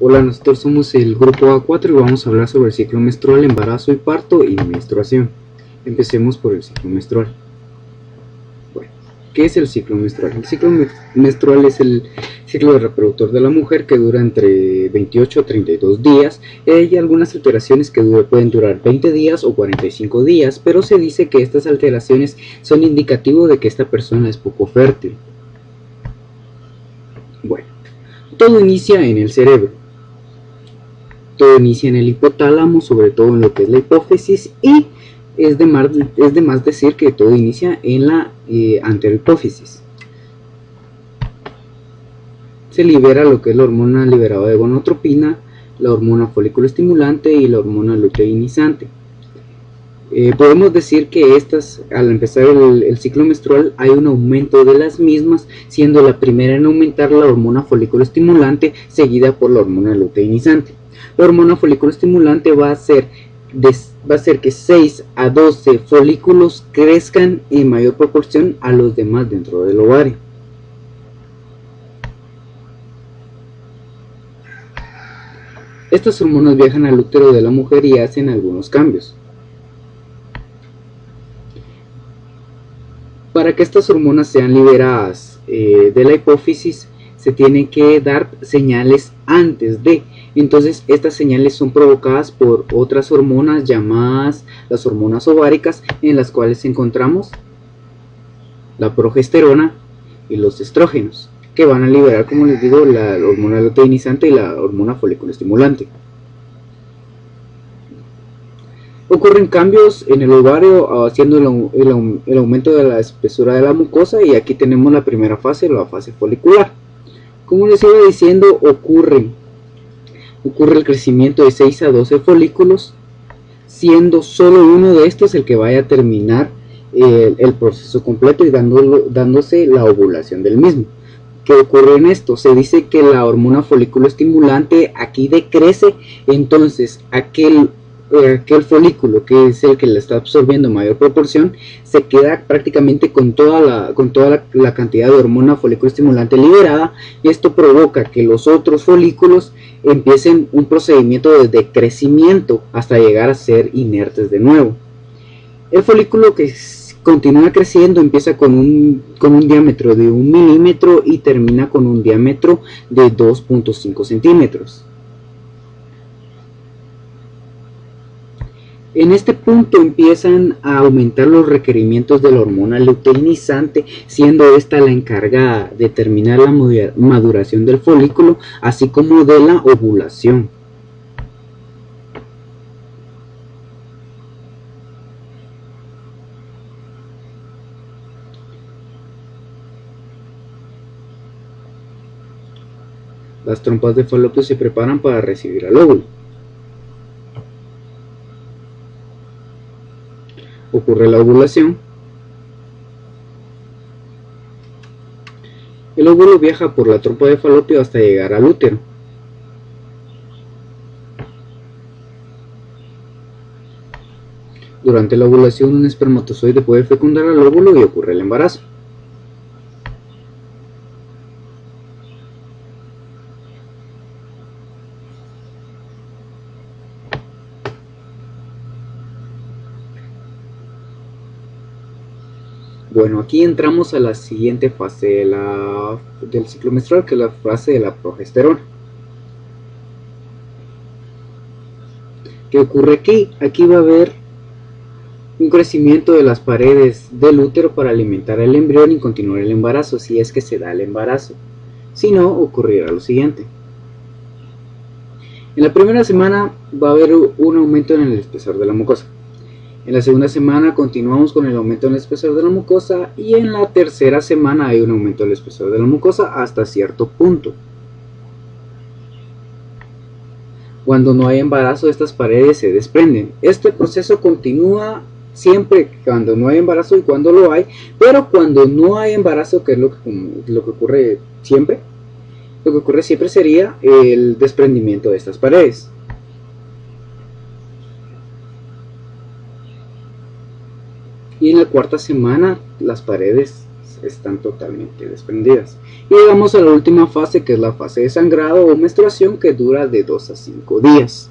Hola, nosotros somos el grupo A4 y vamos a hablar sobre el ciclo menstrual, embarazo y parto y menstruación. Empecemos por el ciclo menstrual. Bueno, ¿qué es el ciclo menstrual? El ciclo menstrual es el ciclo reproductor de la mujer que dura entre 28 a 32 días. Hay algunas alteraciones que pueden durar 20 días o 45 días, pero se dice que estas alteraciones son indicativo de que esta persona es poco fértil. Bueno, todo inicia en el cerebro. Todo inicia en el hipotálamo, sobre todo en lo que es la hipófisis, y es de más decir que todo inicia en la anterohipófisis. Se libera lo que es la hormona liberada de gonadotropina, la hormona folículo estimulante y la hormona luteinizante. Podemos decir que estas, al empezar el ciclo menstrual, hay un aumento de las mismas, siendo la primera en aumentar la hormona folículo estimulante, seguida por la hormona luteinizante. La hormona folículo estimulante va a hacer que 6 a 12 folículos crezcan en mayor proporción a los demás dentro del ovario. Estas hormonas viajan al útero de la mujer y hacen algunos cambios. Para que estas hormonas sean liberadas de la hipófisis, se tienen que dar señales antes de. Entonces estas señales son provocadas por otras hormonas llamadas las hormonas ováricas, en las cuales encontramos la progesterona y los estrógenos, que van a liberar, como les digo, la hormona luteinizante y la hormona folículo estimulante. Ocurren cambios en el ovario haciendo el aumento de la espesura de la mucosa, y aquí tenemos la primera fase, la fase folicular. Como les iba diciendo, ocurre el crecimiento de 6 a 12 folículos, siendo solo uno de estos el que vaya a terminar el proceso completo y dándose la ovulación del mismo. ¿Qué ocurre en esto? Se dice que la hormona folículo estimulante aquí decrece, entonces aquel folículo, que es el que le está absorbiendo mayor proporción, se queda prácticamente con toda la cantidad de hormona folículo estimulante liberada, y esto provoca que los otros folículos empiecen un procedimiento de decrecimiento hasta llegar a ser inertes de nuevo. El folículo que continúa creciendo empieza con un diámetro de 1 milímetro y termina con un diámetro de 2.5 centímetros. En este punto empiezan a aumentar los requerimientos de la hormona luteinizante, siendo esta la encargada de terminar la maduración del folículo, así como de la ovulación. Las trompas de falopio se preparan para recibir al óvulo. Ocurre la ovulación. El óvulo viaja por la trompa de falopio hasta llegar al útero. Durante la ovulación, un espermatozoide puede fecundar al óvulo y ocurre el embarazo. Bueno, aquí entramos a la siguiente fase del ciclo menstrual, que es la fase de la progesterona. ¿Qué ocurre aquí? Aquí va a haber un crecimiento de las paredes del útero para alimentar al embrión y continuar el embarazo, si es que se da el embarazo. Si no, ocurrirá lo siguiente. En la primera semana va a haber un aumento en el espesor de la mucosa. En la segunda semana continuamos con el aumento en el espesor de la mucosa, y en la tercera semana hay un aumento del espesor de la mucosa hasta cierto punto. Cuando no hay embarazo, estas paredes se desprenden. Este proceso continúa siempre cuando no hay embarazo y cuando lo hay, pero cuando no hay embarazo, que es lo que ocurre siempre, sería el desprendimiento de estas paredes. Y en la cuarta semana las paredes están totalmente desprendidas. Y llegamos a la última fase, que es la fase de sangrado o menstruación, que dura de 2 a 5 días.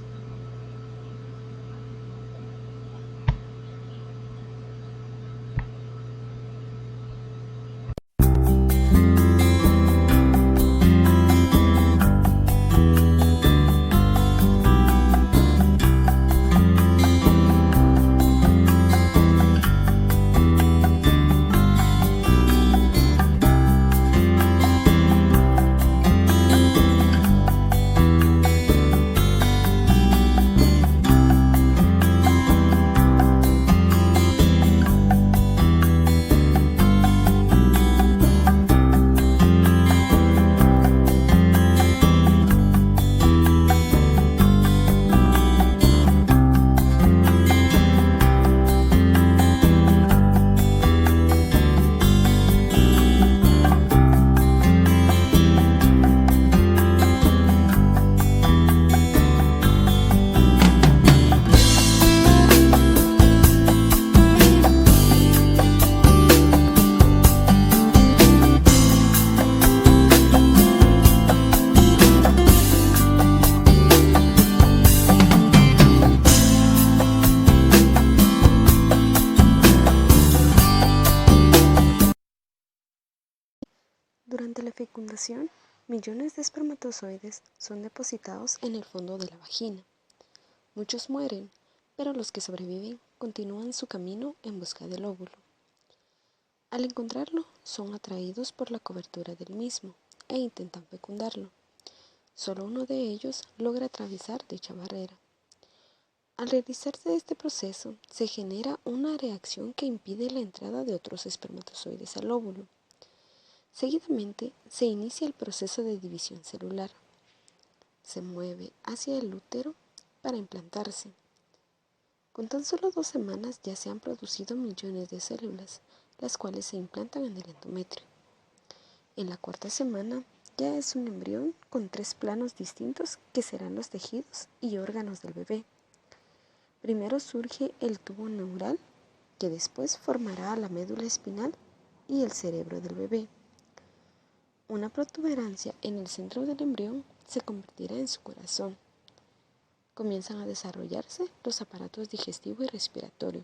Durante la fecundación, millones de espermatozoides son depositados en el fondo de la vagina. Muchos mueren, pero los que sobreviven continúan su camino en busca del óvulo. Al encontrarlo, son atraídos por la cobertura del mismo e intentan fecundarlo. Solo uno de ellos logra atravesar dicha barrera. Al realizarse este proceso, se genera una reacción que impide la entrada de otros espermatozoides al óvulo. Seguidamente, se inicia el proceso de división celular. Se mueve hacia el útero para implantarse. Con tan solo 2 semanas ya se han producido millones de células, las cuales se implantan en el endometrio. En la 4ª semana ya es un embrión con 3 planos distintos que serán los tejidos y órganos del bebé. Primero surge el tubo neural, que después formará la médula espinal y el cerebro del bebé. Una protuberancia en el centro del embrión se convertirá en su corazón. Comienzan a desarrollarse los aparatos digestivo y respiratorio.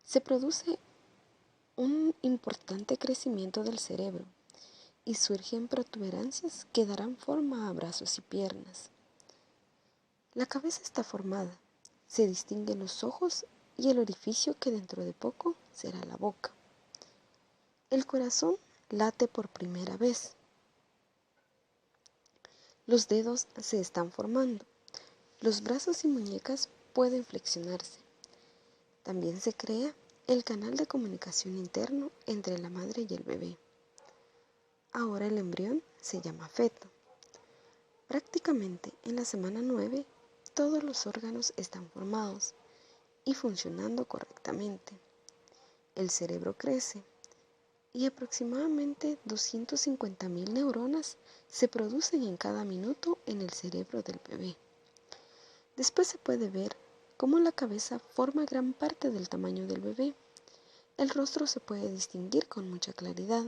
Se produce un importante crecimiento del cerebro y surgen protuberancias que darán forma a brazos y piernas. La cabeza está formada, se distinguen los ojos y el orificio que dentro de poco será la boca. El corazón late por primera vez. Los dedos se están formando. Los brazos y muñecas pueden flexionarse. También se crea el canal de comunicación interno entre la madre y el bebé. Ahora el embrión se llama feto. Prácticamente en la semana 9, todos los órganos están formados y funcionando correctamente. El cerebro crece y aproximadamente 250.000 neuronas se producen en cada minuto en el cerebro del bebé. Después se puede ver cómo la cabeza forma gran parte del tamaño del bebé. El rostro se puede distinguir con mucha claridad.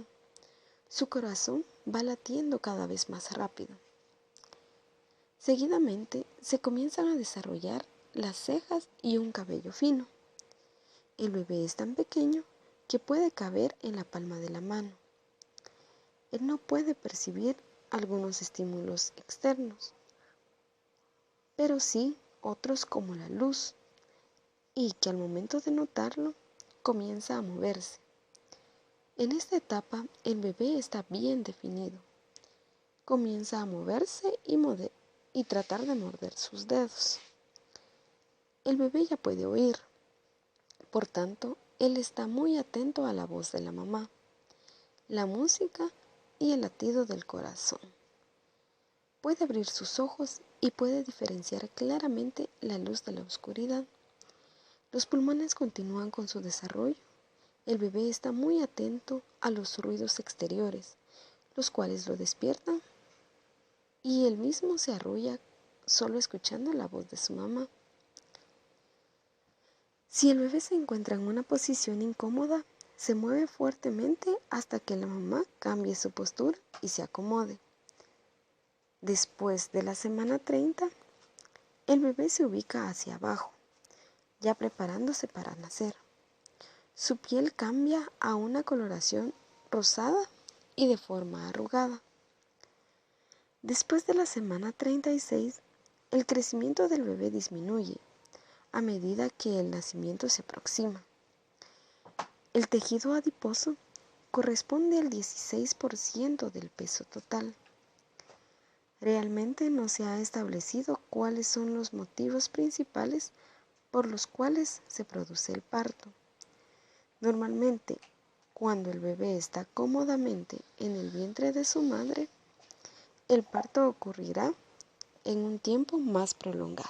Su corazón va latiendo cada vez más rápido. Seguidamente se comienzan a desarrollar las cejas y un cabello fino. El bebé es tan pequeño que puede caber en la palma de la mano. Él no puede percibir algunos estímulos externos, pero sí otros como la luz, y que al momento de notarlo comienza a moverse. En esta etapa el bebé está bien definido. Comienza a moverse y tratar de morder sus dedos. El bebé ya puede oír, por tanto, él está muy atento a la voz de la mamá, la música y el latido del corazón. Puede abrir sus ojos y puede diferenciar claramente la luz de la oscuridad. Los pulmones continúan con su desarrollo. El bebé está muy atento a los ruidos exteriores, los cuales lo despiertan, y él mismo se arrulla solo escuchando la voz de su mamá. Si el bebé se encuentra en una posición incómoda, Se mueve fuertemente hasta que la mamá cambie su postura y se acomode. Después de la semana 30, el bebé se ubica hacia abajo, ya preparándose para nacer. Su piel cambia a una coloración rosada y de forma arrugada. Después de la semana 36, el crecimiento del bebé disminuye a medida que el nacimiento se aproxima. El tejido adiposo corresponde al 16% del peso total. Realmente no se ha establecido cuáles son los motivos principales por los cuales se produce el parto. Normalmente, cuando el bebé está cómodamente en el vientre de su madre, el parto ocurrirá en un tiempo más prolongado.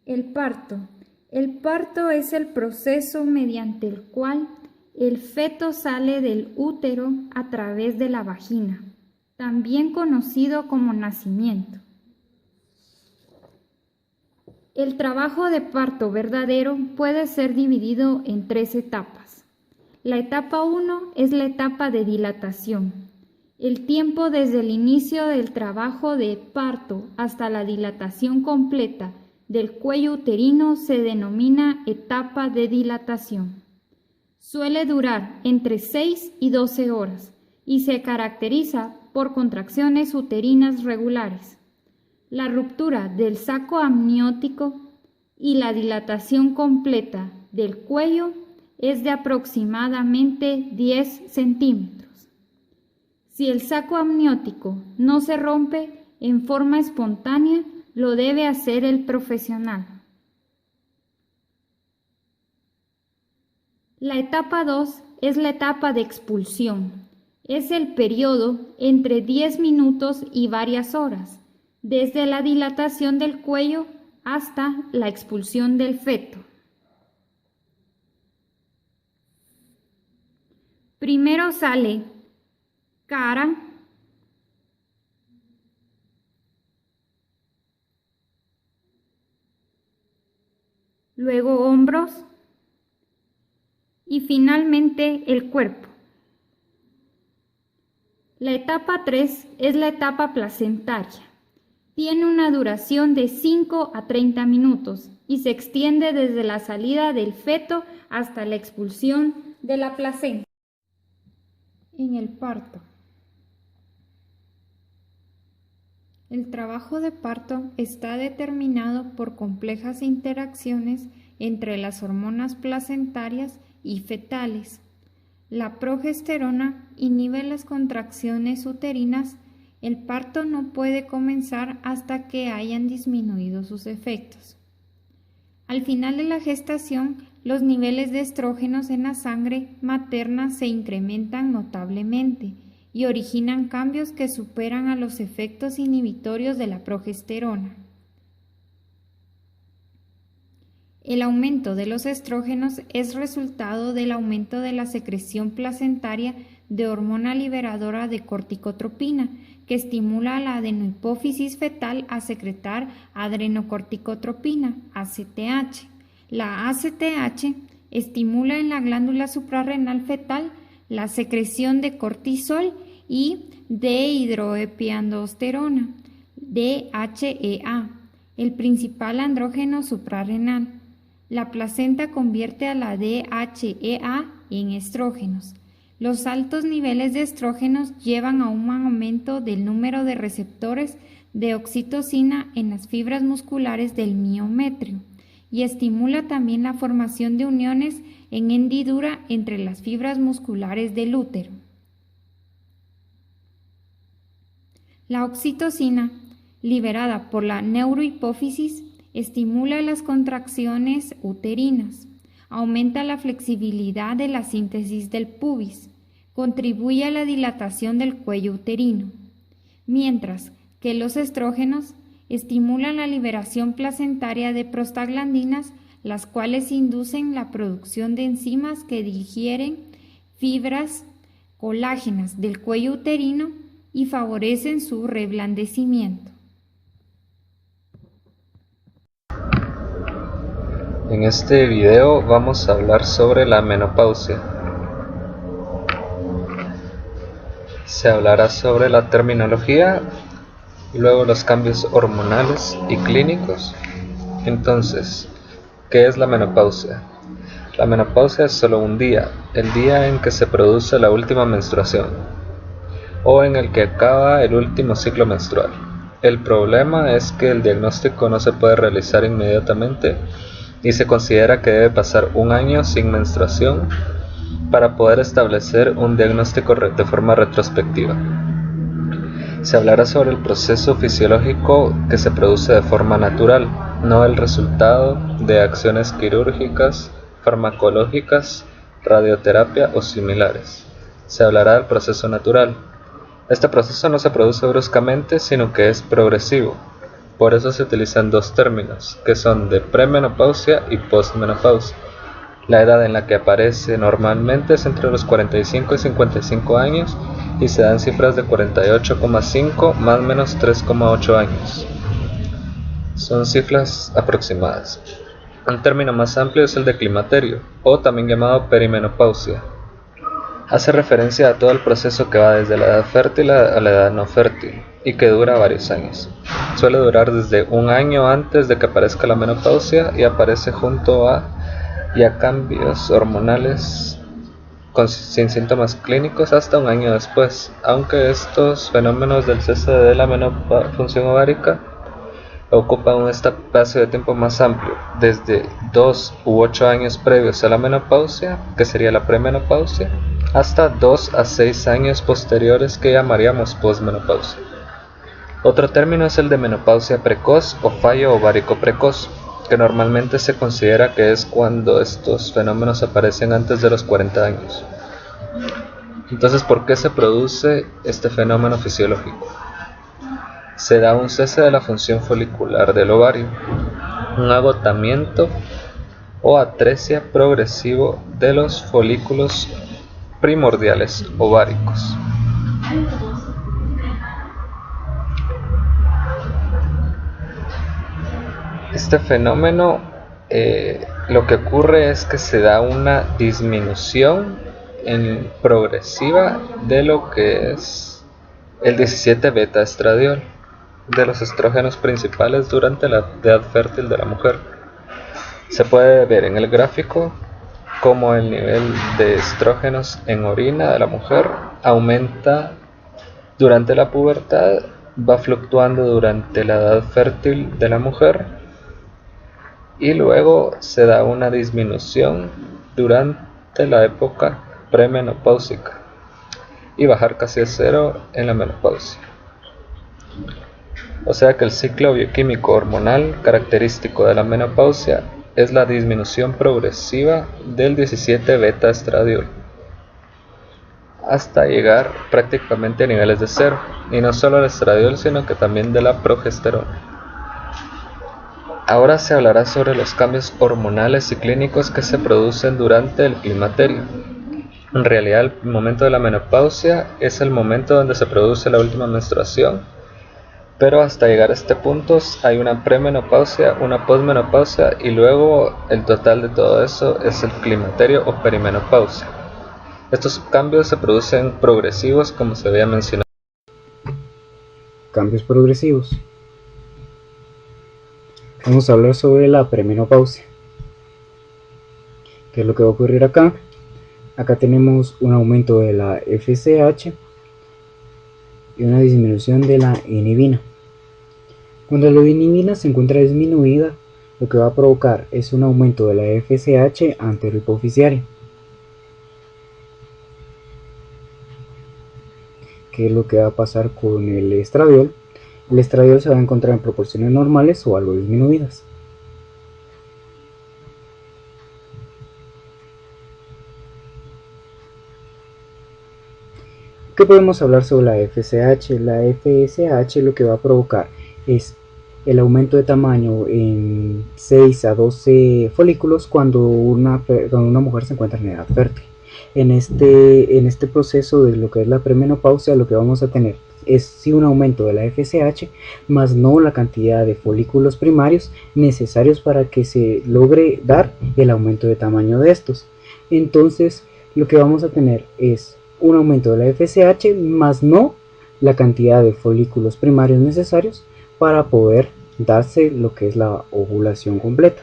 El parto. El parto es el proceso mediante el cual el feto sale del útero a través de la vagina, también conocido como nacimiento. El trabajo de parto verdadero puede ser dividido en 3 etapas. La etapa 1 es la etapa de dilatación. El tiempo desde el inicio del trabajo de parto hasta la dilatación completa del cuello uterino se denomina etapa de dilatación. Suele durar entre 6 y 12 horas y se caracteriza por contracciones uterinas regulares. La ruptura del saco amniótico y la dilatación completa del cuello es de aproximadamente 10 centímetros. Si el saco amniótico no se rompe en forma espontánea, lo debe hacer el profesional. La etapa 2 es la etapa de expulsión. Es el periodo entre 10 minutos y varias horas, desde la dilatación del cuello hasta la expulsión del feto. Primero sale cara, luego hombros y finalmente el cuerpo. La etapa 3 es la etapa placentaria. Tiene una duración de 5 a 30 minutos y se extiende desde la salida del feto hasta la expulsión de la placenta. En el parto. El trabajo de parto está determinado por complejas interacciones entre las hormonas placentarias y fetales. La progesterona inhibe las contracciones uterinas. El parto no puede comenzar hasta que hayan disminuido sus efectos. Al final de la gestación, los niveles de estrógenos en la sangre materna se incrementan notablemente y originan cambios que superan a los efectos inhibitorios de la progesterona. El aumento de los estrógenos es resultado del aumento de la secreción placentaria de hormona liberadora de corticotropina, que estimula a la adenohipófisis fetal a secretar adrenocorticotropina, ACTH. La ACTH estimula en la glándula suprarrenal fetal la secreción de cortisol y dehidroepiandrosterona, DHEA, el principal andrógeno suprarrenal. La placenta convierte a la DHEA en estrógenos. Los altos niveles de estrógenos llevan a un aumento del número de receptores de oxitocina en las fibras musculares del miometrio y estimula también la formación de uniones en hendidura entre las fibras musculares del útero. La oxitocina, liberada por la neurohipófisis, estimula las contracciones uterinas, aumenta la flexibilidad de la síntesis del pubis, contribuye a la dilatación del cuello uterino, mientras que los estrógenos estimulan la liberación placentaria de prostaglandinas, las cuales inducen la producción de enzimas que digieren fibras colágenas del cuello uterino y favorecen su reblandecimiento. En este video vamos a hablar sobre la menopausia. Se hablará sobre la terminología, luego los cambios hormonales y clínicos. Entonces, ¿qué es la menopausia? La menopausia es solo un día, el día en que se produce la última menstruación, o en el que acaba el último ciclo menstrual. El problema es que el diagnóstico no se puede realizar inmediatamente y se considera que debe pasar un año sin menstruación para poder establecer un diagnóstico de forma retrospectiva. Se hablará sobre el proceso fisiológico que se produce de forma natural, no el resultado de acciones quirúrgicas, farmacológicas, radioterapia o similares. Se hablará del proceso natural. Este proceso no se produce bruscamente, sino que es progresivo. Por eso se utilizan dos términos, que son de premenopausia y postmenopausia. La edad en la que aparece normalmente es entre los 45 y 55 años y se dan cifras de 48,5 más o menos 3,8 años. Son cifras aproximadas. Un término más amplio es el de climaterio, o también llamado perimenopausia. Hace referencia a todo el proceso que va desde la edad fértil a la edad no fértil y que dura varios años. Suele durar desde un año antes de que aparezca la menopausia y aparece junto a cambios hormonales sin síntomas clínicos hasta un año después, aunque estos fenómenos del cese de la función ovárica ocupan un espacio de tiempo más amplio, desde 2 u 8 años previos a la menopausia, que sería la premenopausia, hasta 2 a 6 años posteriores, que llamaríamos postmenopausia. Otro término es el de menopausia precoz o fallo ovárico precoz, que normalmente se considera que es cuando estos fenómenos aparecen antes de los 40 años. Entonces, ¿por qué se produce este fenómeno fisiológico? Se da un cese de la función folicular del ovario, un agotamiento o atresia progresivo de los folículos primordiales ováricos. Este fenómeno lo que ocurre es que se da una disminución progresiva de lo que es el 17 beta estradiol de los estrógenos principales durante la edad fértil de la mujer. Se puede ver en el gráfico cómo el nivel de estrógenos en orina de la mujer aumenta durante la pubertad, va fluctuando durante la edad fértil de la mujer y luego se da una disminución durante la época premenopáusica y bajar casi a cero en la menopausia. O sea que el ciclo bioquímico hormonal característico de la menopausia es la disminución progresiva del 17 beta estradiol hasta llegar prácticamente a niveles de cero, y no solo el estradiol sino que también de la progesterona. Ahora se hablará sobre los cambios hormonales y clínicos que se producen durante el climaterio. En realidad, el momento de la menopausia es el momento donde se produce la última menstruación, pero hasta llegar a este punto hay una premenopausia, una posmenopausia y luego el total de todo eso es el climaterio o perimenopausia. Estos cambios se producen progresivos, como se había mencionado. Cambios progresivos. Vamos a hablar sobre la premenopausia. ¿Qué es lo que va a ocurrir acá? Acá tenemos un aumento de la FSH y una disminución de la inhibina. Cuando la inhibina se encuentra disminuida, lo que va a provocar es un aumento de la FSH anterohipoficiaria. ¿Qué es lo que va a pasar con el estradiol? El estradiol se va a encontrar en proporciones normales o algo disminuidas. ¿Qué podemos hablar sobre la FSH? La FSH lo que va a provocar es el aumento de tamaño en 6 a 12 folículos cuando una mujer se encuentra en edad fértil. En este proceso de lo que es la premenopausia, lo que vamos a tener es sí un aumento de la FSH, más no la cantidad de folículos primarios necesarios para que se logre dar el aumento de tamaño de estos. Entonces, lo que vamos a tener es un aumento de la FSH, más no la cantidad de folículos primarios necesarios para poder darse lo que es la ovulación completa.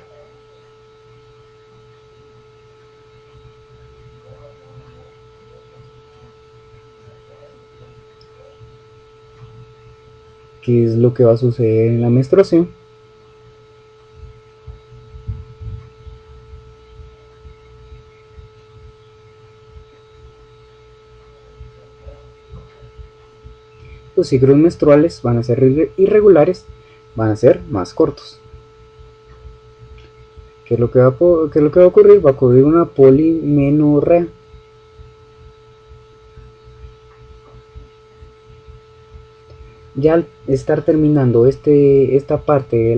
¿Qué es lo que va a suceder en la menstruación? Los ciclos menstruales van a ser irregulares, van a ser más cortos. ¿Qué es lo que va a ocurrir? Va a ocurrir una polimenorrea. Ya al estar terminando esta parte de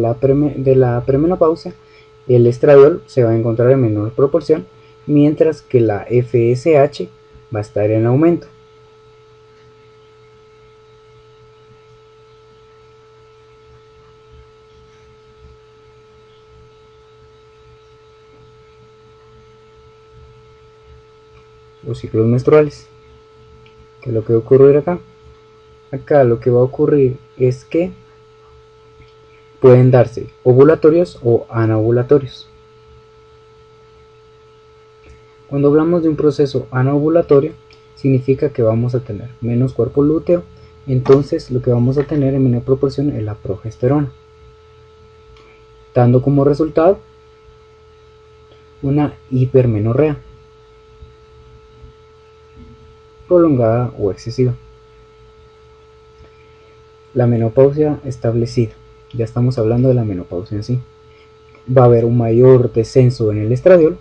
la premenopausia, el estradiol se va a encontrar en menor proporción, mientras que la FSH va a estar en aumento. Los ciclos menstruales. ¿Qué es lo que va a ocurrir acá? Acá lo que va a ocurrir es que pueden darse ovulatorios o anovulatorios. Cuando hablamos de un proceso anovulatorio, significa que vamos a tener menos cuerpo lúteo, entonces lo que vamos a tener en menor proporción es la progesterona, dando como resultado una hipermenorrea prolongada o excesiva. La menopausia establecida, ya estamos hablando de la menopausia en sí. Va a haber un mayor descenso en el estradiol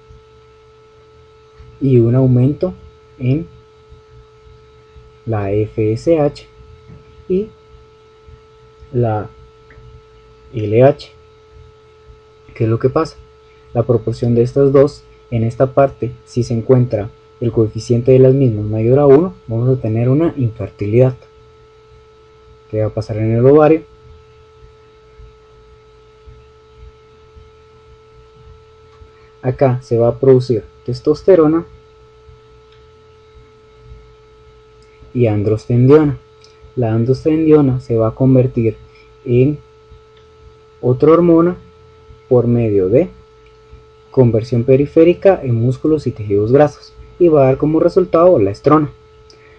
y un aumento en la FSH y la LH. ¿Qué es lo que pasa? La proporción de estas dos, en esta parte, si se encuentra el coeficiente de las mismas mayor a 1, vamos a tener una infertilidad. ¿Qué va a pasar en el ovario? Acá se va a producir testosterona y androstendiona. La androstendiona se va a convertir en otra hormona por medio de conversión periférica en músculos y tejidos grasos, y va a dar como resultado la estrona.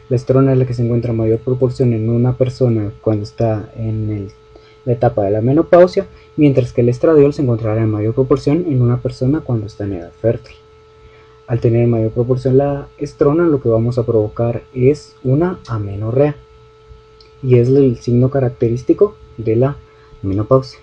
La estrona es la que se encuentra en mayor proporción en una persona cuando está en la etapa de la menopausia, mientras que el estradiol se encontrará en mayor proporción en una persona cuando está en edad fértil. Al tener en mayor proporción la estrona, lo que vamos a provocar es una amenorrea, y es el signo característico de la menopausia.